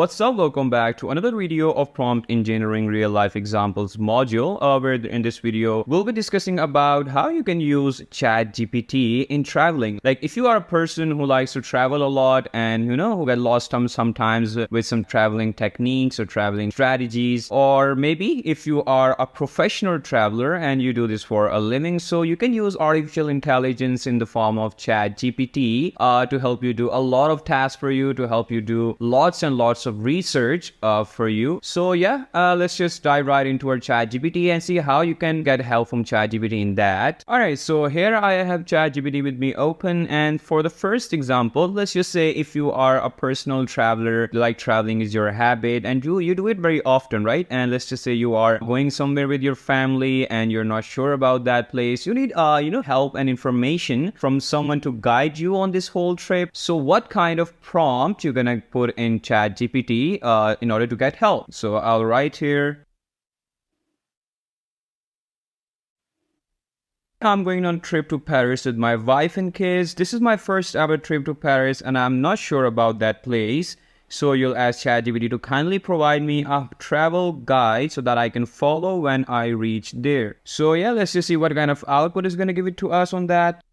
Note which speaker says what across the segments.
Speaker 1: What's up? Welcome back to another video of Prompt Engineering Real Life Examples module, where in this video, we'll be discussing about how you can use ChatGPT in traveling. Like if you are a person who likes to travel a lot and who get lost sometimes with some traveling techniques or traveling strategies, or maybe if you are a professional traveler and you do this for a living, so you can use artificial intelligence in the form of ChatGPT to help you do a lot of tasks for you, to help you do lots and lots of research for you. So yeah, let's just dive right into our ChatGPT and see how you can get help from ChatGPT in that. Alright, so here I have ChatGPT with me open, and for the first example, let's just say if you are a personal traveler, like traveling is your habit and you do it very often, right? And let's just say you are going somewhere with your family and you're not sure about that place. You need help and information from someone to guide you on this whole trip. So what kind of prompt you're gonna put in ChatGPT in order to get help? So I'll write here, I'm going on a trip to Paris with my wife and kids. This is my first ever trip to Paris and I'm not sure about that place. So you'll ask ChatGPT to kindly provide me a travel guide so that I can follow when I reach there. So yeah, let's just see what kind of output is going to give it to us on that.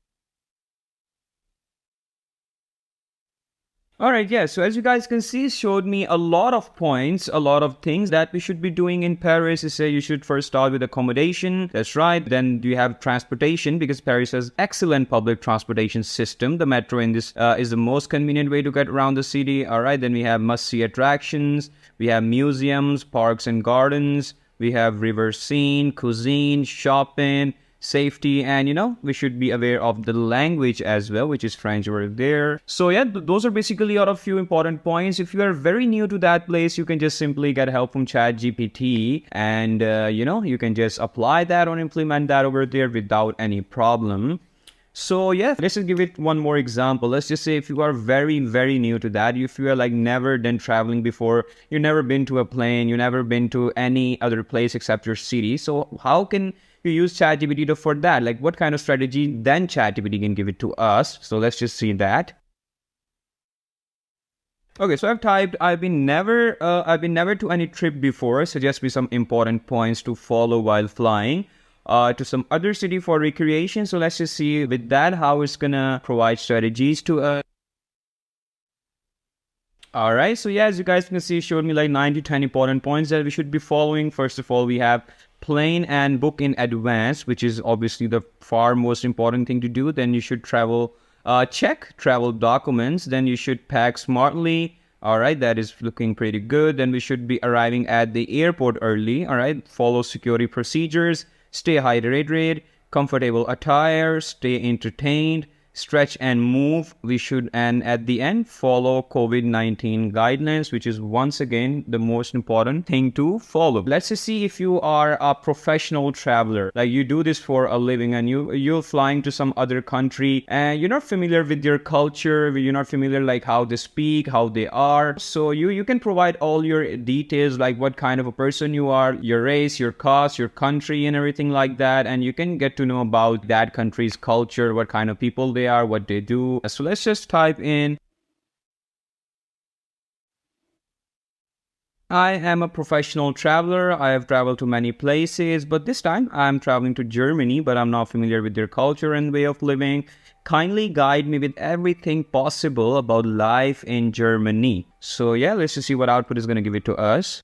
Speaker 1: Alright, yeah, so as you guys can see, it showed me a lot of points, a lot of things that we should be doing in Paris. It say you should first start with accommodation. That's right. Then you have transportation, because Paris has excellent public transportation system. The metro in this is the most convenient way to get around the city. Alright, then we have must-see attractions. We have museums, parks and gardens. We have river scene, cuisine, shopping, safety, and we should be aware of the language as well, which is French over there. So yeah, those are basically out of few important points. If you are very new to that place, you can just simply get help from ChatGPT, and you can just apply that or implement that over there without any problem. So yeah, let's just give it one more example. Let's just say if you are very new to that, if you are like never done traveling before, you've never been to a plane, you've never been to any other place except your city. So how can you use ChatGPT for that? Like what kind of strategy then ChatGPT can give it to us? So let's just see that. Okay, so I've typed, I've been never to any trip before. Suggest me some important points to follow while flying to some other city for recreation. So let's just see with that how it's gonna provide strategies to us. Alright, so yeah, as you guys can see, it showed me like 9 to 10 important points that we should be following. First of all, we have plan and book in advance, which is obviously the far most important thing to do. Then you should check travel documents. Then you should pack smartly. Alright, that is looking pretty good. Then we should be arriving at the airport early. Alright, follow security procedures, stay hydrated, comfortable attire, stay entertained, stretch and move. We should, and at the end, follow COVID-19 guidelines, which is once again the most important thing to follow. Let's just see if you are a professional traveler, like you do this for a living and you're flying to some other country and you're not familiar with their culture, you're not familiar like how they speak, how they are. So you can provide all your details, like what kind of a person you are, your race, your caste, your country and everything like that, and you can get to know about that country's culture, what kind of people they are, what they do. So let's just type in, I am a professional traveler. I have traveled to many places, but this time I'm traveling to Germany, but I'm not familiar with their culture and way of living. Kindly guide me with everything possible about life in Germany. So yeah, let's just see what output is going to give it to us.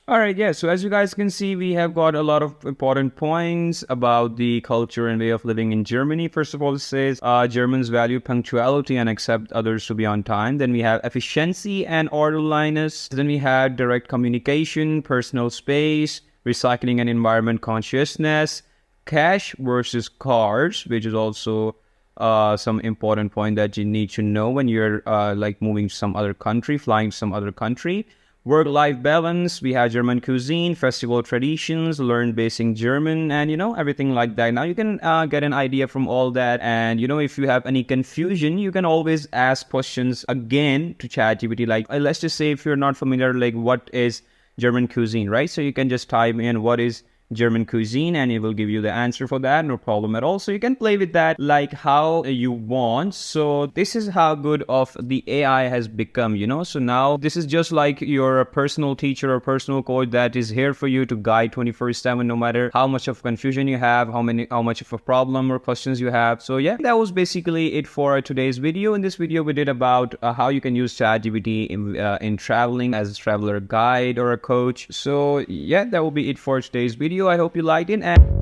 Speaker 1: Alright, yeah, so as you guys can see, we have got a lot of important points about the culture and way of living in Germany. First of all, it says Germans value punctuality and accept others to be on time. Then we have efficiency and orderliness. Then we have direct communication, personal space, recycling and environment consciousness, cash versus cards, which is also some important point that you need to know when you're like moving to some other country, flying to some other country. Work-life balance, we have German cuisine, festival traditions, learn basic German, and everything like that. Now you can get an idea from all that, and if you have any confusion, you can always ask questions again to ChatGPT. Like let's just say if you're not familiar, like what is German cuisine, right? So you can just type in what is German cuisine, and it will give you the answer for that, no problem at all. So you can play with that like how you want. So this is how good of the AI has become, you know. So now this is just like your personal teacher or personal coach that is here for you to guide 24/7, no matter how much of confusion you have, how much of a problem or questions you have. So yeah, that was basically it for today's video. In this video we did about how you can use ChatGPT in traveling as a traveler guide or a coach. So yeah, that will be it for today's video. I hope you liked it, and